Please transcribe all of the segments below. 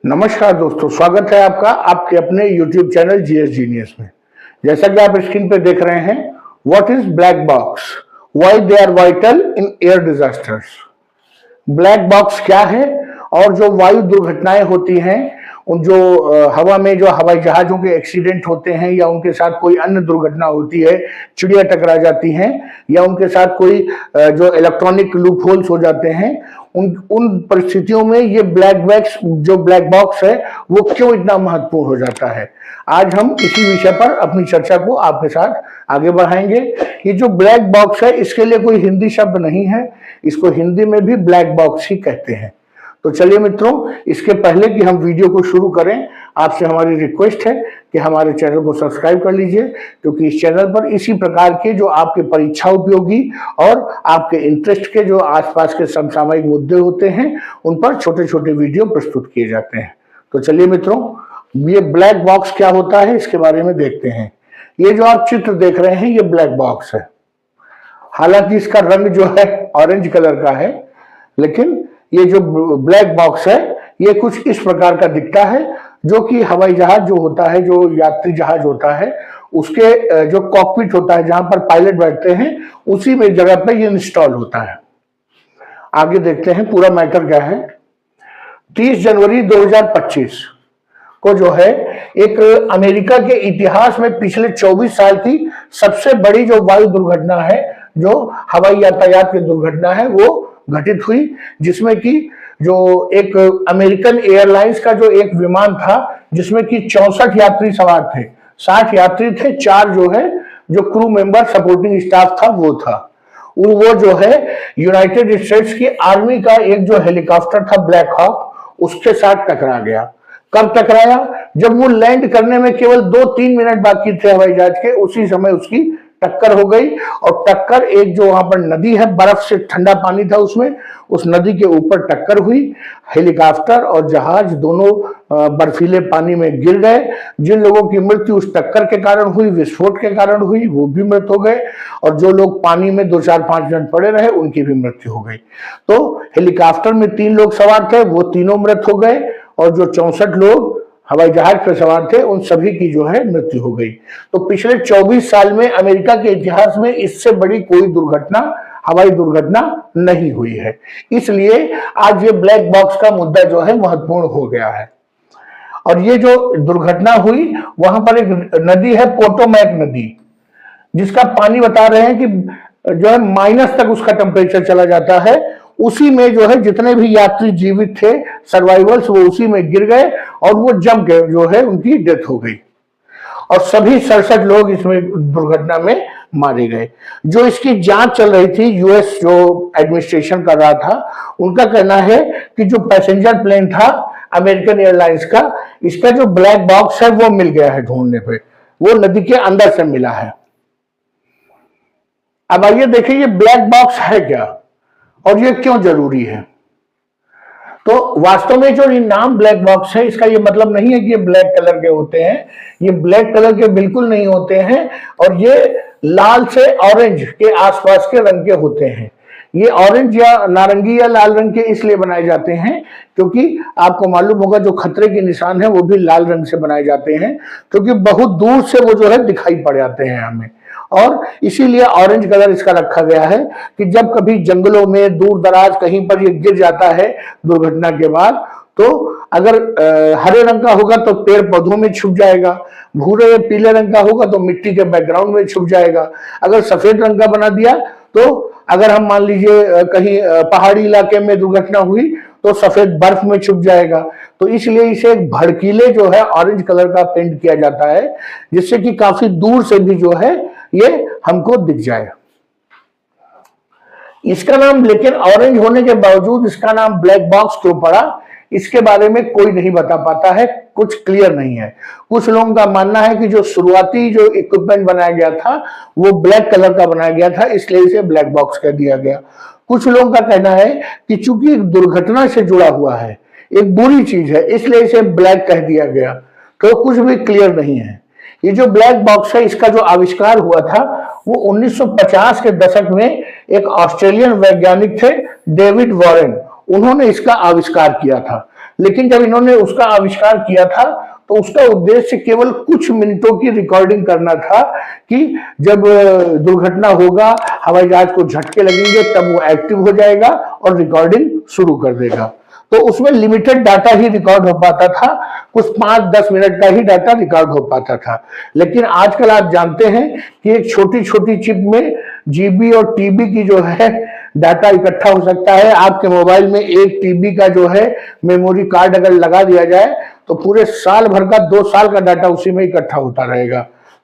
नमस्कार दोस्तों, स्वागत है आपका आपके अपने YouTube चैनल जीएस जीनियस में। जैसा कि आप स्क्रीन पे देख रहे हैं, what is black box, why they are vital in air disasters. Black box क्या है और जो वायु दुर्घटनाएं होती हैं, उन जो हवा में जो हवाई जहाजों के एक्सीडेंट होते हैं या उनके साथ कोई अन्य दुर्घटना होती है, चिड़िया टकरा जाती हैं या उनके साथ कोई जो इलेक्ट्रॉनिक लूप होल्स हो जाते हैं, उन उन परिस्थितियों में ये ब्लैक बॉक्स है वो क्यों इतना महत्वपूर्ण हो जाता है। आज हम इसी विषय पर अपनी चर्चा को आपके साथ आगे बढ़ाएंगे। ये जो ब्लैक बॉक्स है, इसके लिए कोई हिंदी शब्द नहीं है, इसको हिंदी में भी ब्लैक बॉक्स ही कहते हैं। तो चलिए मित्रों, इसके पहले कि हम वीडियो को शुरू करें, आपसे हमारी रिक्वेस्ट है कि हमारे चैनल को सब्सक्राइब कर लीजिए, क्योंकि इस चैनल पर इसी प्रकार के जो आपके परीक्षा उपयोगी और आपके इंटरेस्ट के जो आसपास के समसामयिक मुद्दे होते हैं, उन पर छोटे छोटे वीडियो प्रस्तुत किए जाते हैं। तो चलिए मित्रों, ये ब्लैक बॉक्स क्या होता है इसके बारे में देखते हैं। ये जो आप चित्र देख रहे हैं, ये ब्लैक बॉक्स है। हालांकि इसका रंग जो है ऑरेंज कलर का है, लेकिन ये जो ब्लैक बॉक्स है ये कुछ इस प्रकार का दिखता है, जो कि हवाई जहाज जो होता है, जो यात्री जहाज होता है, उसके जो कॉकपिट होता है, जहां पर पायलट बैठते हैं, उसी में जगह पर ये इंस्टॉल होता है। आगे देखते हैं पूरा मैटर क्या है। 30 जनवरी 2025 को जो है एक अमेरिका के इतिहास में पिछले 24 साल की सबसे बड़ी जो वायु दुर्घटना है, जो हवाई यातायात की दुर्घटना है, वो घटित हुई, जिसमें कि जो एक अमेरिकन एयरलाइंस का जो एक विमान था, जिसमें कि 64 यात्री सवार थे, 60 यात्री थे, 4 जो है जो क्रू मेंबर सपोर्टिंग स्टाफ था वो था। वो जो है यूनाइटेड स्टेट्स की आर्मी का एक जो हेलीकॉप्टर था ब्लैक हॉक, उसके साथ टकरा गया। कब टकराया? जब वो लैंड करने में केवल 2-3 मिनट बाकी थे हवाई जहाज के, उसी समय उसकी टक्कर हो गई। और टक्कर एक जो वहां पर नदी है, बर्फ से ठंडा पानी था उसमें, उस नदी के ऊपर टक्कर हुई। हेलीकॉप्टर और जहाज दोनों बर्फीले पानी में गिर गए। जिन लोगों की मृत्यु उस टक्कर के कारण हुई, विस्फोट के कारण हुई, वो भी मृत हो गए, और जो लोग पानी में 2-4-5 मिनट पड़े रहे, उनकी भी मृत्यु हो गई। तो हेलीकॉप्टर में 3 लोग सवार थे, वो तीनों मृत हो गए, और जो 64 लोग हवाई जहाज पर सवार थे, उन सभी की जो है मृत्यु हो गई। तो पिछले 24 साल में अमेरिका के इतिहास में इससे बड़ी कोई दुर्घटना, हवाई दुर्घटना नहीं हुई है। इसलिए आज ये ब्लैक बॉक्स का मुद्दा जो है महत्वपूर्ण हो गया है। और ये जो दुर्घटना हुई, वहां पर एक नदी है, पोटोमैक नदी, जिसका पानी बता रहे हैं कि जो है माइनस तक उसका टेम्परेचर चला जाता है। उसी में जो है जितने भी यात्री जीवित थे, सर्वाइवल्स, वो उसी में गिर गए और वो जम गए, जो है उनकी डेथ हो गई। और सभी 67 लोग इसमें दुर्घटना में मारे गए। जो इसकी जांच चल रही थी, यूएस जो एडमिनिस्ट्रेशन कर रहा था, उनका कहना है कि जो पैसेंजर प्लेन था अमेरिकन एयरलाइंस का, इसका जो ब्लैक बॉक्स है वो मिल गया है ढूंढने पे, वो नदी के अंदर से मिला है। अब आइए देखिए ये ब्लैक बॉक्स है क्या और ये क्यों जरूरी है। तो वास्तव में जो ये नाम ब्लैक बॉक्स है, इसका ये मतलब नहीं है कि ये ब्लैक कलर के होते हैं। ये ब्लैक कलर के बिल्कुल नहीं होते हैं, और ये लाल से ऑरेंज के आसपास के रंग के होते हैं। ये ऑरेंज या नारंगी या लाल रंग के इसलिए बनाए जाते हैं क्योंकि आपको मालूम होगा जो खतरे के निशान है वो भी लाल रंग से बनाए जाते हैं, क्योंकि बहुत दूर से वो जो है दिखाई पड़ जाते हैं हमें। और इसीलिए ऑरेंज कलर इसका रखा गया है कि जब कभी जंगलों में दूर दराज कहीं पर ये गिर जाता है दुर्घटना के बाद, तो अगर हरे रंग का होगा तो पेड़ पौधों में छुप जाएगा, भूरे या पीले रंग का होगा तो मिट्टी के बैकग्राउंड में छुप जाएगा, अगर सफेद रंग का बना दिया तो अगर हम मान लीजिए कहीं पहाड़ी इलाके में दुर्घटना हुई तो सफेद बर्फ में छुप जाएगा। तो इसलिए इसे एक भड़कीले जो है ऑरेंज कलर का पेंट किया जाता है, जिससे कि काफी दूर से भी जो है ये हमको दिख जाए। इसका नाम लेकिन ऑरेंज होने के बावजूद इसका नाम ब्लैक बॉक्स क्यों पड़ा, इसके बारे में कोई नहीं बता पाता है, कुछ क्लियर नहीं है। कुछ लोगों का मानना है कि जो शुरुआती जो इक्विपमेंट बनाया गया था वो ब्लैक कलर का बनाया गया था, इसलिए इसे ब्लैक बॉक्स कह दिया गया। कुछ लोगों का कहना है कि चूंकि एक दुर्घटना से जुड़ा हुआ है, एक बुरी चीज है, इसलिए इसे ब्लैक कह दिया गया। तो कुछ भी क्लियर नहीं है। ये जो ब्लैक बॉक्स है, इसका जो आविष्कार हुआ था वो 1950 के दशक में एक ऑस्ट्रेलियन वैज्ञानिक थे, डेविड वॉरेन, उन्होंने इसका आविष्कार किया था। लेकिन जब इन्होंने उसका आविष्कार किया था तो उसका उद्देश्य केवल कुछ मिनटों की रिकॉर्डिंग करना था कि जब दुर्घटना होगा, हवाई जहाज को झटके लगेंगे, तब वो एक्टिव हो जाएगा और रिकॉर्डिंग शुरू कर देगा। तो उसमें लिमिटेड डाटा ही रिकॉर्ड हो पाता था, कुछ 5-10 मिनट का ही डाटा रिकॉर्ड हो पाता था। लेकिन आजकल आप जानते हैं कि एक छोटी छोटी चिप में जीबी और टीबी की जो है डाटा इकट्ठा हो सकता है। आपके मोबाइल में 1 टीबी का जो है मेमोरी कार्ड अगर लगा दिया जाए तो पूरे साल भर का 2 साल का डाटा उसी में इकट्ठा होता रहेगा।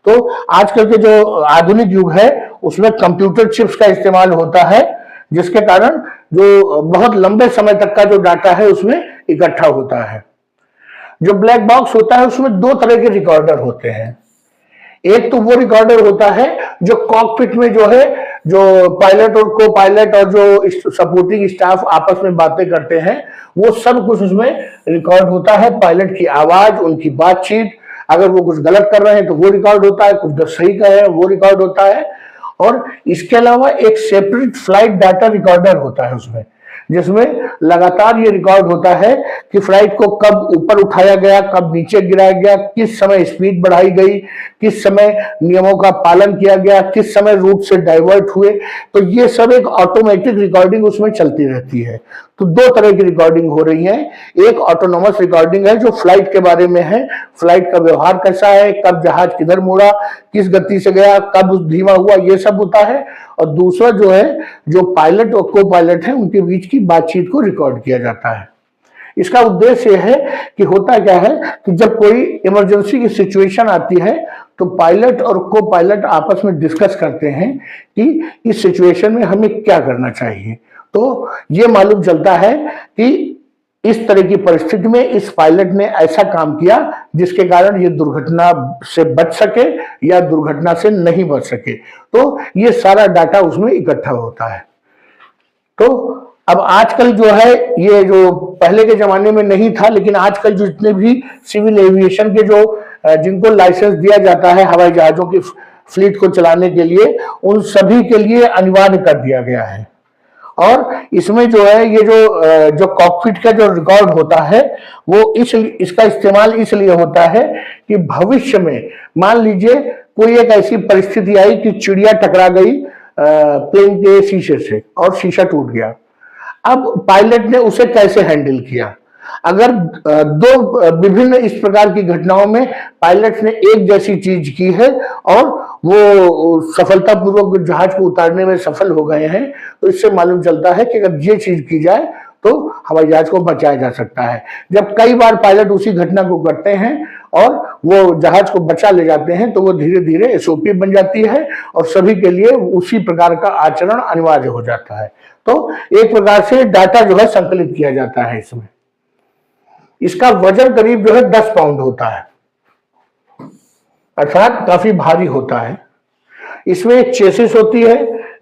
तो आजकल के जो आधुनिक युग है उसमें कंप्यूटर चिप्स का इस्तेमाल होता है, जिसके कारण जो बहुत लंबे समय तक का जो डाटा है उसमें इकट्ठा होता है। जो ब्लैक बॉक्स होता है उसमें 2 तरह के रिकॉर्डर होते हैं। एक तो वो रिकॉर्डर होता है जो कॉकपिट में जो है, जो पायलट और को पायलट और जो सपोर्टिंग स्टाफ आपस में बातें करते हैं, वो सब कुछ उसमें रिकॉर्ड होता है। पायलट की आवाज, उनकी बातचीत, अगर वो कुछ गलत कर रहे हैं तो वो रिकॉर्ड होता है, कुछ सही कर रहे हैं वो रिकॉर्ड होता है। और इसके अलावा एक सेपरेट फ्लाइट डाटा रिकॉर्डर होता है उसमें, जिसमें लगातार ये रिकॉर्ड होता है कि फ्लाइट को कब ऊपर उठाया गया, कब नीचे गिराया गया, किस समय स्पीड बढ़ाई गई, किस समय नियमों का पालन किया गया, किस समय रूट से डाइवर्ट हुए। तो ये सब एक ऑटोमेटिक रिकॉर्डिंग उसमें चलती रहती है। तो 2 तरह की रिकॉर्डिंग हो रही है। एक ऑटोनोमस रिकॉर्डिंग है जो फ्लाइट के बारे में है, फ्लाइट का व्यवहार कैसा है, कब जहाज किधर मुड़ा, किस गति से गया, कब धीमा हुआ, ये सब होता है। और दूसरा जो है, जो पायलट और को पायलट है उनके बीच की बातचीत को रिकॉर्ड किया जाता है। इसका उद्देश्य यह है कि होता क्या है कि जब कोई इमरजेंसी की सिचुएशन आती है तो पायलट और को पायलट आपस में डिस्कस करते हैं कि इस सिचुएशन में हमें क्या करना चाहिए। तो ये मालूम चलता है कि इस तरह की परिस्थिति में इस पायलट ने ऐसा काम किया जिसके कारण ये दुर्घटना से बच सके या दुर्घटना से नहीं बच सके। तो ये सारा डाटा उसमें इकट्ठा होता है। तो अब आजकल जो है, ये जो पहले के जमाने में नहीं था, लेकिन आजकल जो जितने भी सिविल एविएशन के जो जिनको लाइसेंस दिया जाता है हवाई जहाजों की फ्लीट को चलाने के लिए, उन सभी के लिए अनिवार्य कर दिया गया है। और इसमें जो है ये जो कॉकपिट का जो रिकॉर्ड होता है वो इसका इस्तेमाल इसलिए होता है कि भविष्य में मान लीजिए कोई एक ऐसी परिस्थिति आई कि चिड़िया टकरा गई प्लेन के शीशे से और शीशा टूट गया। अब पायलट ने उसे कैसे हैंडल किया। अगर 2 विभिन्न इस प्रकार की घटनाओं में पायलट ने एक जैसी चीज की है और वो सफलतापूर्वक जहाज को उतारने में सफल हो गए हैं, तो इससे मालूम चलता है कि अगर ये चीज की जाए तो हवाई जहाज को बचाया जा सकता है। जब कई बार पायलट उसी घटना को करते हैं और वो जहाज को बचा ले जाते हैं तो वो धीरे धीरे एसओपी बन जाती है और सभी के लिए उसी प्रकार का आचरण अनिवार्य हो जाता है। तो एक प्रकार से डाटा जो है संकलित किया जाता है इसमें। इसका वजन करीब जो है 10 पाउंड होता है, अर्थात काफी भारी होता है। इसमें एक चेसिस होती है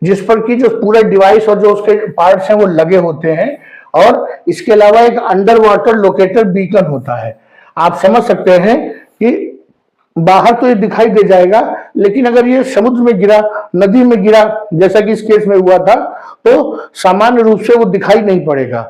जिस पर की जो पूरा डिवाइस और जो उसके पार्ट्स हैं वो लगे होते हैं, और इसके अलावा एक अंडर वाटर लोकेटर बीकन होता है। आप समझ सकते हैं कि बाहर तो ये दिखाई दे जाएगा, लेकिन अगर ये समुद्र में गिरा, नदी में गिरा, जैसा कि इस केस में हुआ था, तो सामान्य रूप से वो दिखाई नहीं पड़ेगा।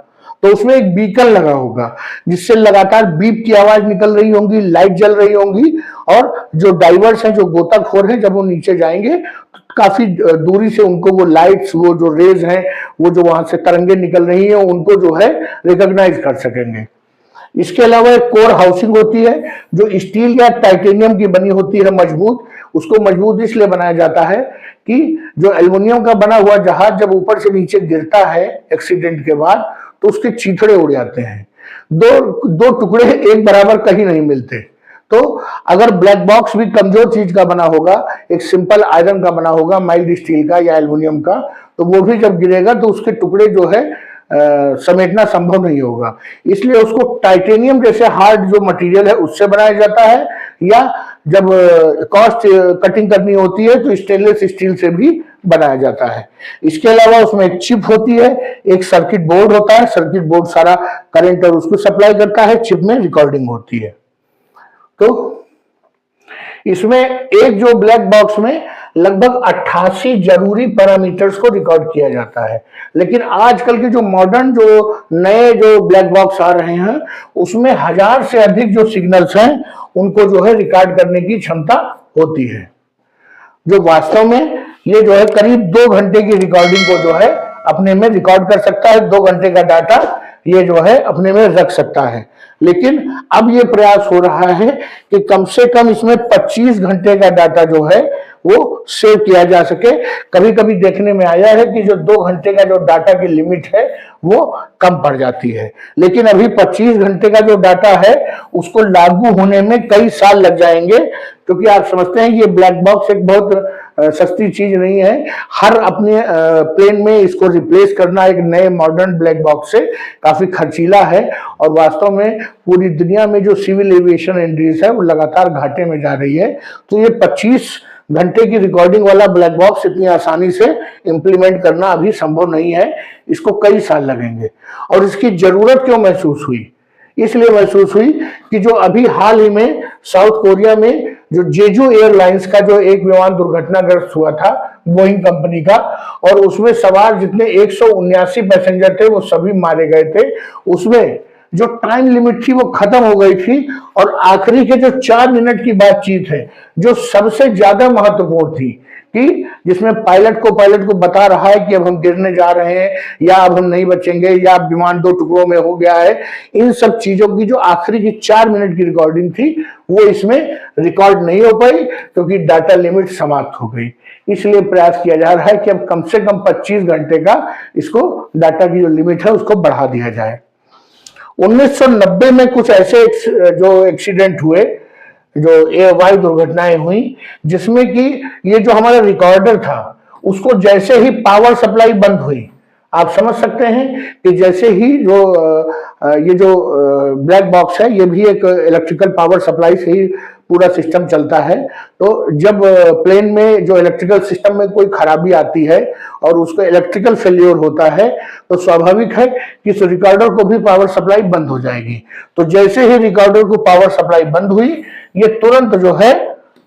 तो उसमें एक बीकन लगा होगा जिससे लगातार बीप की आवाज निकल रही होंगी, लाइट जल रही होंगी, और जो डाइवर्स हैं, जो गोताखोर हैं, जब वो नीचे जाएंगे तो काफी दूरी से उनको वो लाइट्स, वो जो रेज हैं, वो जो वहां से तरंगे निकल रही हैं, उनको जो है रिकॉग्नाइज कर सकेंगे। इसके अलावा एक कोर हाउसिंग होती है जो स्टील या टाइटेनियम की बनी होती है, मजबूत। उसको मजबूत इसलिए बनाया जाता है कि जो एल्युमिनियम का बना हुआ जहाज जब ऊपर से नीचे गिरता है एक्सीडेंट के बाद, तो उसके चीथड़े उड़ जाते हैं। दो टुकड़े एक बराबर कहीं नहीं मिलते। तो अगर ब्लैक बॉक्स भी कमजोर चीज का बना होगा, एक सिंपल आयरन का बना होगा, माइल्ड स्टील का या एल्युमिनियम का, तो वो भी जब गिरेगा तो उसके टुकड़े जो है समेटना संभव नहीं होगा। इसलिए उसको टाइटेनियम जैसे हार्ड जो मटेरियल है उससे बनाया जाता है, या जब कॉस्ट कटिंग करनी होती है तो स्टेनलेस स्टील से भी बनाया जाता है। इसके अलावा उसमें एक चिप होती है, एक सर्किट बोर्ड होता है। सर्किट बोर्ड सारा करंट और उसको सप्लाई करता है, चिप में रिकॉर्डिंग होती है। तो इसमें एक जो ब्लैक बॉक्स में लगभग 88 जरूरी पैरामीटर्स को रिकॉर्ड किया जाता है। लेकिन आजकल के जो मॉडर्न जो नए जो ब्लैक बॉक्स आ रहे हैं उसमें 1000 से अधिक जो सिग्नल्स हैं उनको जो है रिकॉर्ड करने की क्षमता होती है, जो वास्तव में ये जो है करीब 2 घंटे की रिकॉर्डिंग को जो है अपने में रिकॉर्ड कर सकता है। 2 घंटे का डाटा ये जो है अपने में रख सकता है। लेकिन अब ये प्रयास हो रहा है कि कम से कम इसमें 25 घंटे का डाटा जो है वो सेव किया जा सके। कभी कभी देखने में आया है कि जो 2 घंटे का जो डाटा की लिमिट है वो कम पड़ जाती है, लेकिन अभी 25 घंटे का जो डाटा है उसको लागू होने में कई साल लग जाएंगे, क्योंकि आप समझते हैं ये ब्लैक बॉक्स एक बहुत सस्ती चीज नहीं है। हर अपने प्लेन में इसको रिप्लेस करना एक नए मॉडर्न ब्लैक बॉक्स से काफी खर्चीला है, और वास्तव में पूरी दुनिया में जो सिविल एविएशन इंडस्ट्री है वो लगातार घाटे में जा रही है। तो ये 25 घंटे की रिकॉर्डिंग वाला ब्लैक बॉक्स इतनी आसानी से इंप्लीमेंट करना अभी संभव नहीं है, इसको कई साल लगेंगे। और इसकी जरूरत क्यों महसूस हुई? इसलिए महसूस हुई कि जो अभी हाल ही में साउथ कोरिया में जो जेजू एयरलाइंस का जो एक विमान दुर्घटनाग्रस्त हुआ था बोइंग कंपनी का, और उसमें सवार जितने 179 पैसेंजर थे वो सभी मारे गए थे। उसमें जो टाइम लिमिट थी वो खत्म हो गई थी, और आखिरी के जो 4 मिनट की बातचीत है जो सबसे ज्यादा महत्वपूर्ण थी, कि जिसमें पायलट को बता रहा है कि अब हम गिरने जा रहे हैं, या अब हम नहीं बचेंगे, या विमान 2 टुकड़ों में हो गया है, इन सब चीजों की जो आखिरी की 4 मिनट की रिकॉर्डिंग थी वो इसमें रिकॉर्ड नहीं हो पाई, क्योंकि डाटा लिमिट समाप्त हो गई। इसलिए प्रयास किया जा रहा है कि अब कम से कम 25 घंटे का इसको डाटा की जो लिमिट है उसको बढ़ा दिया जाए। 1990 में कुछ ऐसे जो एक्सीडेंट हुए, जो वायु दुर्घटनाएं हुई, जिसमें कि ये जो हमारा रिकॉर्डर था उसको जैसे ही पावर सप्लाई बंद हुई, आप समझ सकते हैं कि जैसे ही ये जो ब्लैक बॉक्स है ये भी एक इलेक्ट्रिकल पावर सप्लाई से ही पूरा सिस्टम चलता है। तो जब प्लेन में जो इलेक्ट्रिकल सिस्टम में कोई खराबी आती है और उसको इलेक्ट्रिकल फेल्योर होता है तो स्वाभाविक है कि इस रिकॉर्डर को भी पावर सप्लाई बंद हो जाएगी। तो जैसे ही रिकॉर्डर को पावर सप्लाई बंद हुई, ये तुरंत जो है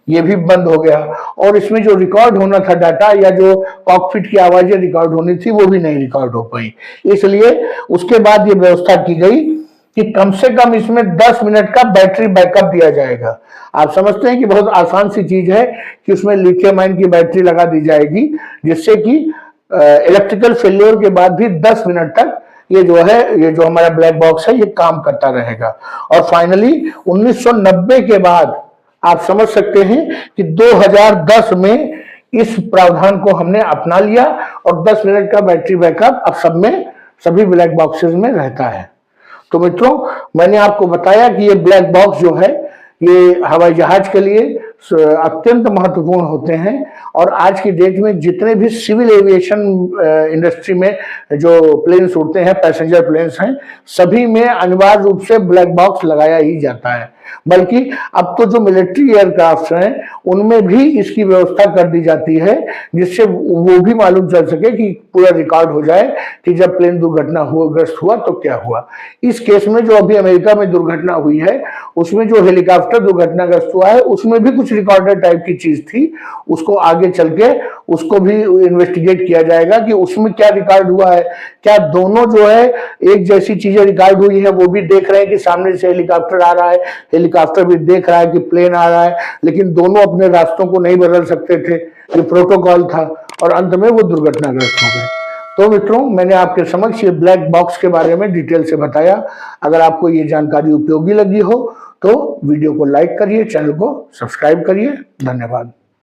ये भी बंद हो गया, और इसमें जो रिकॉर्ड होना था डाटा या जो कॉकपिट की आवाजें रिकॉर्ड होनी थी वो भी नहीं रिकॉर्ड हो पाई। इसलिए उसके बाद ये व्यवस्था की गई कि कम से कम इसमें 10 मिनट का बैटरी बैकअप दिया जाएगा। आप समझते हैं कि बहुत आसान सी चीज है कि उसमें लिथियम आयन की बैटरी लगा दी जाएगी, जिससे कि इलेक्ट्रिकल फेल्योर के बाद भी 10 मिनट तक ये जो हमारा ब्लैक बॉक्स है ये काम करता रहेगा। और फाइनली 1990 के बाद आप समझ सकते हैं कि 2010 में इस प्रावधान को हमने अपना लिया, और 10 मिनट का बैटरी बैकअप अब सब में सभी ब्लैक बॉक्सेस में रहता है। तो मित्रों, मैंने आपको बताया कि ये ब्लैक बॉक्स जो है ये हवाई जहाज के लिए अत्यंत महत्वपूर्ण होते हैं, और आज की डेट में जितने भी सिविल एविएशन इंडस्ट्री में जो प्लेन्स उड़ते हैं, पैसेंजर प्लेन्स हैं, सभी में अनिवार्य रूप से ब्लैक बॉक्स लगाया ही जाता है। बल्कि अब तो जो मिलिट्री एयरक्राफ्ट हैं उनमें भी इसकी व्यवस्था कर दी जाती है, जिससे वो भी मालूम चल सके कि पूरा रिकॉर्ड हो जाए कि जब प्लेन दुर्घटनाग्रस्त हुआ तो क्या हुआ। इस केस में जो अभी अमेरिका में दुर्घटना हुई है उसमें जो हेलीकॉप्टर दुर्घटनाग्रस्त हुआ है उसमें भी कुछ रिकॉर्डर टाइप की चीज थी, उसको आगे चल के उसको भी इन्वेस्टिगेट किया जाएगा कि उसमें क्या रिकॉर्ड हुआ है, क्या दोनों जो है एक जैसी चीजें रिकॉर्ड हुई है। वो भी देख रहे हैं कि सामने से हेलीकॉप्टर आ रहा है, हेलीकॉप्टर भी देख रहा है कि प्लेन आ रहा है, लेकिन दोनों अपने रास्तों को नहीं बदल सकते थे, ये प्रोटोकॉल था, और अंत में वो दुर्घटनाग्रस्त हो गए। तो मित्रों, मैंने आपके समक्ष ये ब्लैक बॉक्स के बारे में डिटेल से बताया। अगर आपको ये जानकारी उपयोगी लगी हो तो वीडियो को लाइक करिए, चैनल को सब्सक्राइब करिए। धन्यवाद।